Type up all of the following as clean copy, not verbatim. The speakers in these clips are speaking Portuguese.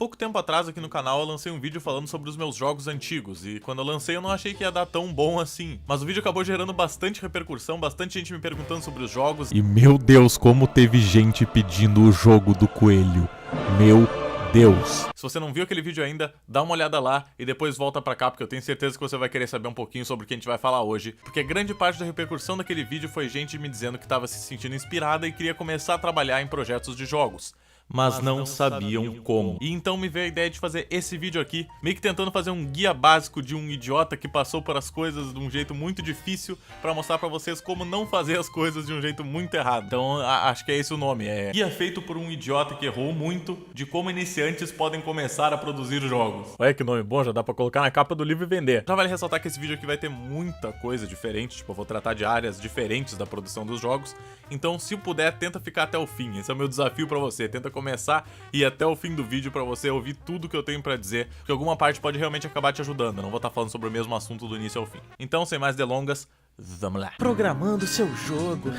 Pouco tempo atrás aqui no canal eu lancei um vídeo falando sobre os meus jogos antigos, e quando eu lancei eu não achei que ia dar tão bom assim. Mas o vídeo acabou gerando bastante repercussão, bastante gente me perguntando sobre os jogos. E meu Deus, como teve gente pedindo o jogo do coelho. Meu Deus. Se você não viu aquele vídeo ainda, dá uma olhada lá e depois volta pra cá, porque eu tenho certeza que você vai querer saber um pouquinho sobre o que a gente vai falar hoje. Porque grande parte da repercussão daquele vídeo foi gente me dizendo que estava se sentindo inspirada e queria começar a trabalhar em projetos de jogos. Mas não sabiam como. E então me veio a ideia de fazer esse vídeo aqui, meio que tentando fazer um guia básico de um idiota que passou por as coisas de um jeito muito difícil, pra mostrar pra vocês como não fazer as coisas de um jeito muito errado. Então acho que é esse o nome, é guia feito por um idiota que errou muito de como iniciantes podem começar a produzir jogos. Olha que nome bom, já dá pra colocar na capa do livro e vender. Já vale ressaltar que esse vídeo aqui vai ter muita coisa diferente, tipo, eu vou tratar de áreas diferentes da produção dos jogos, então se puder, tenta ficar até o fim. Esse é o meu desafio pra você, tenta começar e ir até o fim do vídeo pra você ouvir tudo que eu tenho pra dizer, porque alguma parte pode realmente acabar te ajudando, eu não vou estar falando sobre o mesmo assunto do início ao fim. Então, sem mais delongas, vamos lá. Programando seu jogo.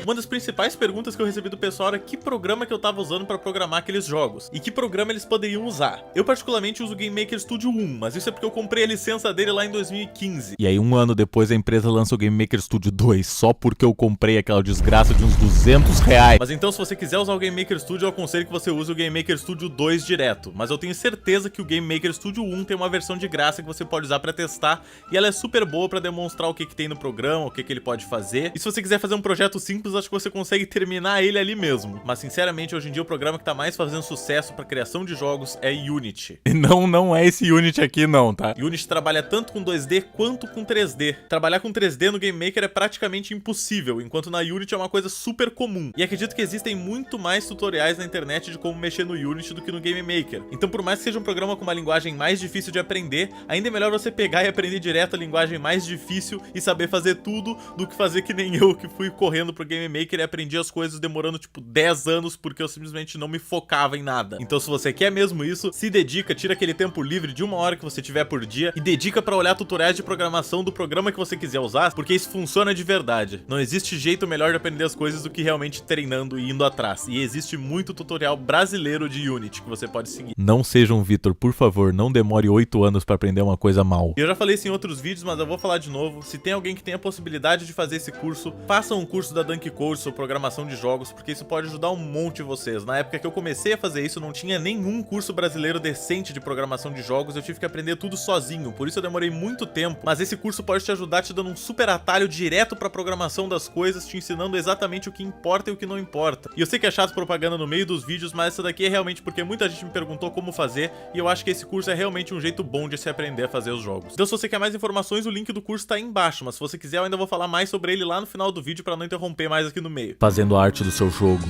Uma das principais perguntas que eu recebi do pessoal era que programa que eu tava usando pra programar aqueles jogos, e que programa eles poderiam usar. Eu particularmente uso o Game Maker Studio 1, mas isso é porque eu comprei a licença dele lá em 2015. E aí um ano depois a empresa lança o Game Maker Studio 2, só porque eu comprei aquela desgraça de uns R$200. Mas então se você quiser usar o Game Maker Studio, eu aconselho que você use o Game Maker Studio 2 direto. Mas eu tenho certeza que o Game Maker Studio 1 tem uma versão de graça que você pode usar pra testar, e ela é super boa pra demonstrar o que tem no programa, o que ele pode fazer. E se você quiser fazer um projeto simples, acho que você consegue terminar ele ali mesmo. Mas sinceramente, hoje em dia o programa que tá mais fazendo sucesso pra criação de jogos é Unity. E não é esse Unity aqui não, tá? Unity trabalha tanto com 2D quanto com 3D. Trabalhar com 3D no Game Maker é praticamente impossível, enquanto na Unity é uma coisa super comum. E acredito que existem muito mais tutoriais na internet de como mexer no Unity do que no Game Maker. Então por mais que seja um programa com uma linguagem mais difícil de aprender, ainda é melhor você pegar e aprender direto a linguagem mais difícil e saber fazer tudo, do que fazer que nem eu, que fui correndo pro Game Maker e aprendi as coisas demorando tipo 10 anos porque eu simplesmente não me focava em nada. Então se você quer mesmo isso, se dedica, tira aquele tempo livre de 1 hora que você tiver por dia e dedica pra olhar tutoriais de programação do programa que você quiser usar, porque isso funciona de verdade. Não existe jeito melhor de aprender as coisas do que realmente treinando e indo atrás. E existe muito tutorial brasileiro de Unity que você pode seguir. Não seja um Vitor, por favor, não demore 8 anos pra aprender uma coisa mal. E eu já falei isso em outros vídeos, mas eu vou falar de novo. Se tem alguém que tem a possibilidade de fazer esse curso, faça um curso da Dunk Code sobre programação de jogos, porque isso pode ajudar um monte de vocês. Na época que eu comecei a fazer isso, não tinha nenhum curso brasileiro decente de programação de jogos, eu tive que aprender tudo sozinho, por isso eu demorei muito tempo, mas esse curso pode te ajudar te dando um super atalho direto pra programação das coisas, te ensinando exatamente o que importa e o que não importa. E eu sei que é chato propaganda no meio dos vídeos, mas essa daqui é realmente porque muita gente me perguntou como fazer, e eu acho que esse curso é realmente um jeito bom de se aprender a fazer os jogos. Então se você quer mais informações, o link do curso tá aí embaixo, mas se você quiser eu ainda vou falar mais sobre ele lá no final do vídeo pra não interromper mais aqui no meio. Fazendo a arte do seu jogo.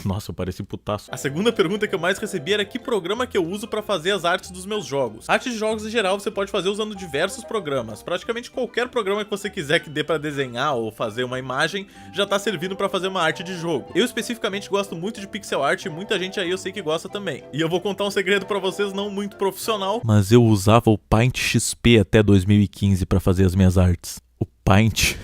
Nossa, eu pareci putaço. A segunda pergunta que eu mais recebi era que programa que eu uso pra fazer as artes dos meus jogos. Artes de jogos em geral você pode fazer usando diversos programas. Praticamente qualquer programa que você quiser que dê pra desenhar ou fazer uma imagem já tá servindo pra fazer uma arte de jogo. Eu especificamente gosto muito de pixel art e muita gente aí eu sei que gosta também. E eu vou contar um segredo pra vocês não muito profissional. Mas eu usava o Paint XP até 2015 pra fazer as minhas artes. O Paint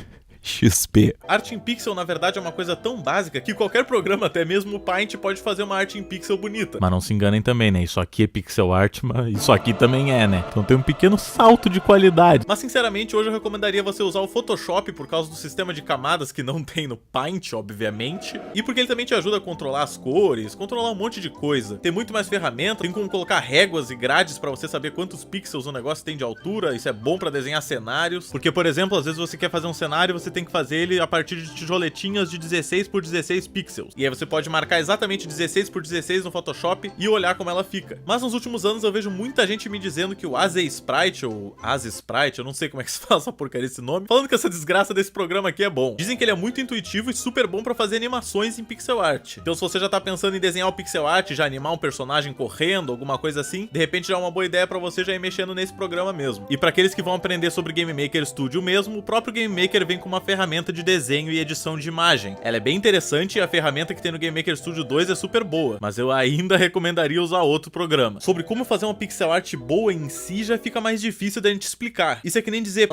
XP. Arte em pixel, na verdade, é uma coisa tão básica que qualquer programa, até mesmo o Paint, pode fazer uma arte em pixel bonita. Mas não se enganem também, né? Isso aqui é pixel art, mas isso aqui também é, né? Então tem um pequeno salto de qualidade. Mas sinceramente, hoje eu recomendaria você usar o Photoshop por causa do sistema de camadas que não tem no Paint, obviamente. E porque ele também te ajuda a controlar as cores, controlar um monte de coisa. Tem muito mais ferramenta, tem como colocar réguas e grades pra você saber quantos pixels o negócio tem de altura. Isso é bom pra desenhar cenários. Porque, por exemplo, às vezes você quer fazer um cenário, você tem que fazer ele a partir de tijoletinhas de 16 por 16 pixels. E aí você pode marcar exatamente 16 por 16 no Photoshop e olhar como ela fica. Mas nos últimos anos eu vejo muita gente me dizendo que o AZSprite ou AZSprite, eu não sei como é que se fala essa porcaria esse nome, falando que essa desgraça desse programa aqui é bom. Dizem que ele é muito intuitivo e super bom pra fazer animações em pixel art. Então se você já tá pensando em desenhar o pixel art, já animar um personagem correndo, alguma coisa assim, de repente já é uma boa ideia pra você já ir mexendo nesse programa mesmo. E pra aqueles que vão aprender sobre Game Maker Studio mesmo, o próprio Game Maker vem com uma uma ferramenta de desenho e edição de imagem. Ela é bem interessante e a ferramenta que tem no Game Maker Studio 2 é super boa, mas eu ainda recomendaria usar outro programa. Sobre como fazer uma pixel art boa em si já fica mais difícil da gente explicar. Isso é que nem dizer,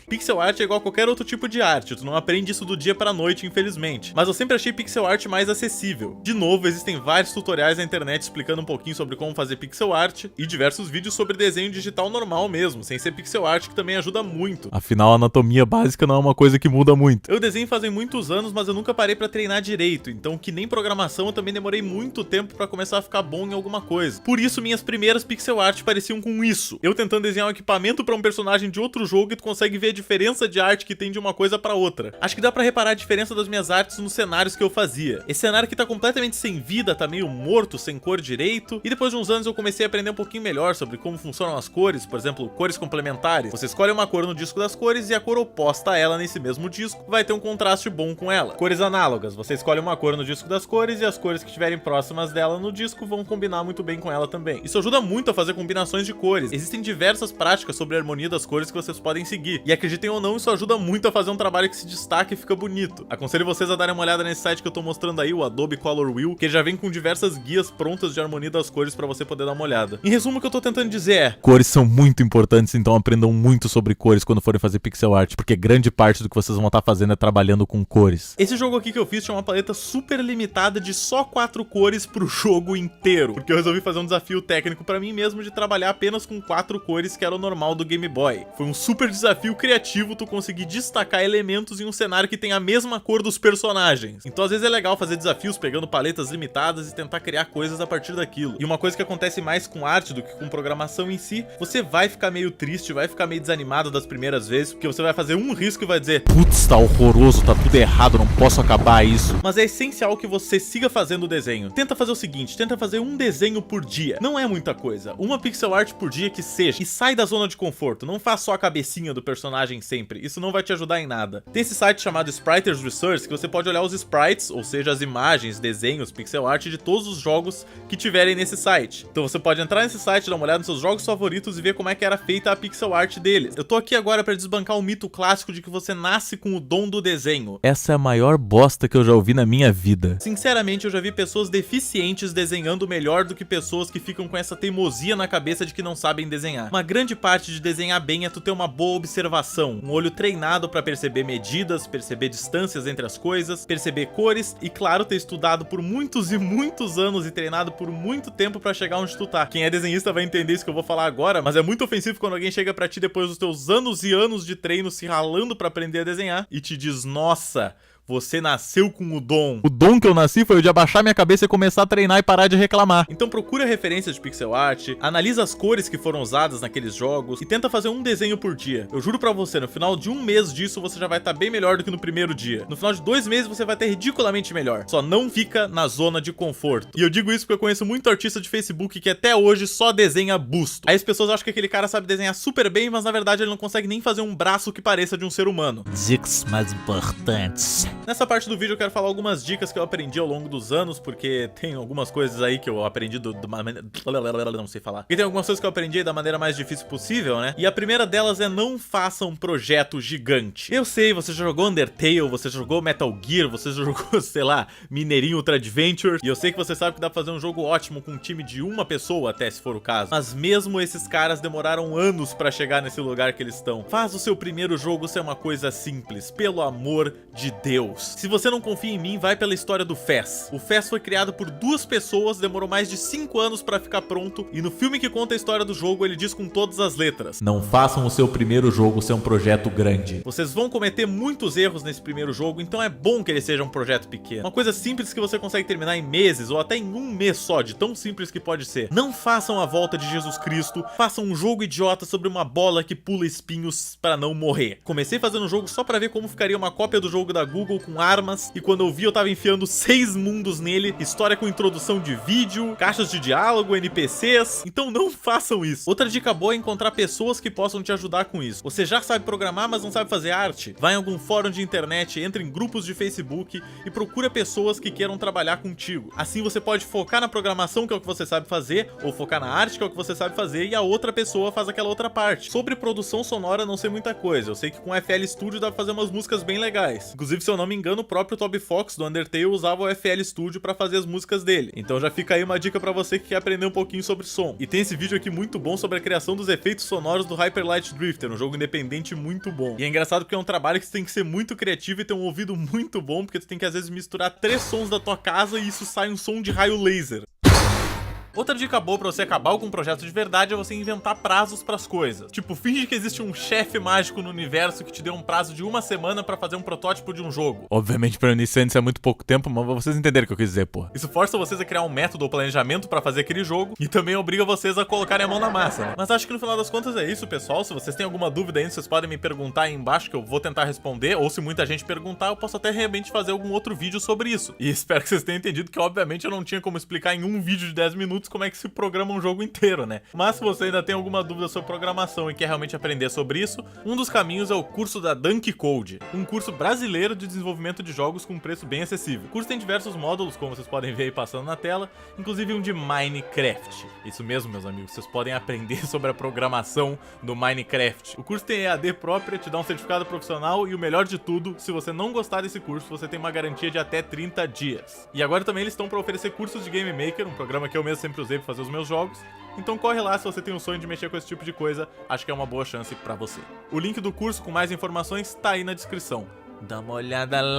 pixel art é igual a qualquer outro tipo de arte, tu não aprende isso do dia pra noite, infelizmente. Mas eu sempre achei pixel art mais acessível. De novo, existem vários tutoriais na internet explicando um pouquinho sobre como fazer pixel art e diversos vídeos sobre desenho digital normal mesmo, sem ser pixel art, que também ajuda muito. Afinal, a anatomia básica não é uma coisa que muda muito. Eu desenho fazem muitos anos, mas eu nunca parei pra treinar direito, então que nem programação eu também demorei muito tempo pra começar a ficar bom em alguma coisa. Por isso minhas primeiras pixel art pareciam com isso. Eu tentando desenhar um equipamento pra um personagem de outro jogo e tu consegue ver a diferença de arte que tem de uma coisa pra outra. Acho que dá pra reparar a diferença das minhas artes nos cenários que eu fazia. Esse cenário aqui tá completamente sem vida, tá meio morto, sem cor direito, e depois de uns anos eu comecei a aprender um pouquinho melhor sobre como funcionam as cores, por exemplo, cores complementares. Você escolhe uma cor no disco das cores e a cor oposta a ela nesse mesmo disco vai ter um contraste bom com ela. Cores análogas, você escolhe uma cor no disco das cores e as cores que estiverem próximas dela no disco vão combinar muito bem com ela também. Isso ajuda muito a fazer combinações de cores. Existem diversas práticas sobre a harmonia das cores que vocês podem seguir, e acreditem ou não, isso ajuda muito a fazer um trabalho que se destaque e fica bonito. Aconselho vocês a darem uma olhada nesse site que eu tô mostrando aí, o Adobe Color Wheel, que já vem com diversas guias prontas de harmonia das cores pra você poder dar uma olhada. Em resumo, o que eu tô tentando dizer é: cores são muito importantes, então aprendam muito sobre cores quando forem fazer pixel art, porque grande parte do que vocês vão estar fazendo é trabalhando com cores. Esse jogo aqui que eu fiz tinha uma paleta super limitada de só 4 cores pro jogo inteiro, porque eu resolvi fazer um desafio técnico pra mim mesmo de trabalhar apenas com 4 cores, que era o normal do Game Boy. Foi um super desafio criativo tu conseguir destacar elementos em um cenário que tem a mesma cor dos personagens. Então às vezes é legal fazer desafios pegando paletas limitadas e tentar criar coisas a partir daquilo. E uma coisa que acontece mais com arte do que com programação em si, você vai ficar meio triste, vai ficar meio desanimado das primeiras vezes, porque você vai fazer um risco e vai dizer: putz, tá horroroso, tá tudo errado, não posso acabar isso. Mas é essencial que você siga fazendo o desenho. Tenta fazer o seguinte, tenta fazer um desenho por dia. Não é muita coisa, uma pixel art por dia que seja. E sai da zona de conforto, não faz só a cabecinha do personagem sempre, isso não vai te ajudar em nada. Tem esse site chamado Spriters Resource, que você pode olhar os sprites, ou seja, as imagens, desenhos, pixel art de todos os jogos que tiverem nesse site. Então você pode entrar nesse site, dar uma olhada nos seus jogos favoritos e ver como é que era feita a pixel art deles. Eu tô aqui agora pra desbancar o mito clássico de que você nasce com o dom do desenho. Essa é a maior bosta que eu já ouvi na minha vida. Sinceramente, eu já vi pessoas deficientes desenhando melhor do que pessoas que ficam com essa teimosia na cabeça de que não sabem desenhar. Uma grande parte de desenhar bem é tu ter uma boa observação, um olho treinado pra perceber medidas, perceber distâncias entre as coisas, perceber cores e, claro, ter estudado por muitos e muitos anos e treinado por muito tempo pra chegar onde tu tá. Quem é desenhista vai entender isso que eu vou falar agora, mas é muito ofensivo quando alguém chega pra ti depois dos teus anos e anos de treino se ralando pra aprender a desenhar e te diz: nossa, você nasceu com o dom. O dom que eu nasci foi o de abaixar minha cabeça e começar a treinar e parar de reclamar. Então procura referências de pixel art, analisa as cores que foram usadas naqueles jogos e tenta fazer um desenho por dia. Eu juro pra você, no final de um mês disso você já vai estar bem melhor do que no primeiro dia. No final de 2 meses você vai estar ridiculamente melhor. Só não fica na zona de conforto. E eu digo isso porque eu conheço muito artista de Facebook que até hoje só desenha busto. Aí as pessoas acham que aquele cara sabe desenhar super bem, mas na verdade ele não consegue nem fazer um braço que pareça de um ser humano. Dicas mais importantes. Nessa parte do vídeo eu quero falar algumas dicas que eu aprendi ao longo dos anos, porque tem algumas coisas aí que eu aprendi não sei falar. E tem algumas coisas que eu aprendi da maneira mais difícil possível, né? E a primeira delas é: não faça um projeto gigante. Eu sei, você já jogou Undertale, você jogou Metal Gear, você jogou, sei lá, Mineirinho Ultra Adventure, e eu sei que você sabe que dá pra fazer um jogo ótimo com um time de uma pessoa, até se for o caso. Mas mesmo esses caras demoraram anos pra chegar nesse lugar que eles estão. Faz o seu primeiro jogo ser uma coisa simples, pelo amor de Deus. Se você não confia em mim, vai pela história do Fez. O Fez foi criado por 2 pessoas, demorou mais de 5 anos pra ficar pronto, e no filme que conta a história do jogo, ele diz com todas as letras: não façam o seu primeiro jogo ser um projeto grande. Vocês vão cometer muitos erros nesse primeiro jogo, então é bom que ele seja um projeto pequeno. Uma coisa simples que você consegue terminar em meses, ou até em um mês só, de tão simples que pode ser. Não façam a volta de Jesus Cristo, façam um jogo idiota sobre uma bola que pula espinhos pra não morrer. Comecei fazendo um jogo só pra ver como ficaria uma cópia do jogo da Google, diálogo, com armas, e quando eu vi eu tava enfiando 6 mundos nele, história com introdução de vídeo, caixas de diálogo, NPCs, então não façam isso. Outra dica boa é encontrar pessoas que possam te ajudar com isso. Você já sabe programar, mas não sabe fazer arte? Vai em algum fórum de internet, entra em grupos de Facebook e procura pessoas que queiram trabalhar contigo. Assim você pode focar na programação, que é o que você sabe fazer, ou focar na arte, que é o que você sabe fazer, e a outra pessoa faz aquela outra parte. Sobre produção sonora, não sei muita coisa. Eu sei que com o FL Studio dá pra fazer umas músicas bem legais. Inclusive, se eu não me engano, o próprio Toby Fox do Undertale usava o FL Studio pra fazer as músicas dele. Então já fica aí uma dica pra você que quer aprender um pouquinho sobre som. E tem esse vídeo aqui muito bom sobre a criação dos efeitos sonoros do Hyper Light Drifter, um jogo independente muito bom. E é engraçado porque é um trabalho que você tem que ser muito criativo e ter um ouvido muito bom, porque tu tem que às vezes misturar 3 sons da tua casa e isso sai um som de raio laser. Outra dica boa pra você acabar com um projeto de verdade é você inventar prazos pras coisas. Tipo, finge que existe um chefe mágico no universo que te deu um prazo de 1 semana pra fazer um protótipo de um jogo. Obviamente pra iniciantes é muito pouco tempo, mas vocês entenderam o que eu quis dizer, pô. Isso força vocês a criar um método ou planejamento pra fazer aquele jogo e também obriga vocês a colocarem a mão na massa, né? Mas acho que no final das contas é isso, pessoal. Se vocês têm alguma dúvida ainda, vocês podem me perguntar aí embaixo que eu vou tentar responder, ou se muita gente perguntar, eu posso até realmente fazer algum outro vídeo sobre isso. E espero que vocês tenham entendido que obviamente eu não tinha como explicar em um vídeo de 10 minutos como é que se programa um jogo inteiro, né? Mas se você ainda tem alguma dúvida sobre programação e quer realmente aprender sobre isso, um dos caminhos é o curso da Dunk Code, um curso brasileiro de desenvolvimento de jogos com preço bem acessível. O curso tem diversos módulos, como vocês podem ver aí passando na tela, inclusive um de Minecraft. Isso mesmo, meus amigos, vocês podem aprender sobre a programação do Minecraft. O curso tem EAD própria, te dá um certificado profissional e o melhor de tudo, se você não gostar desse curso, você tem uma garantia de até 30 dias. E agora também eles estão para oferecer cursos de Game Maker, um programa que eu mesmo sempre usei para fazer os meus jogos. Então corre lá se você tem o sonho de mexer com esse tipo de coisa, acho que é uma boa chance pra você. O link do curso com mais informações tá aí na descrição. Dá uma olhada lá.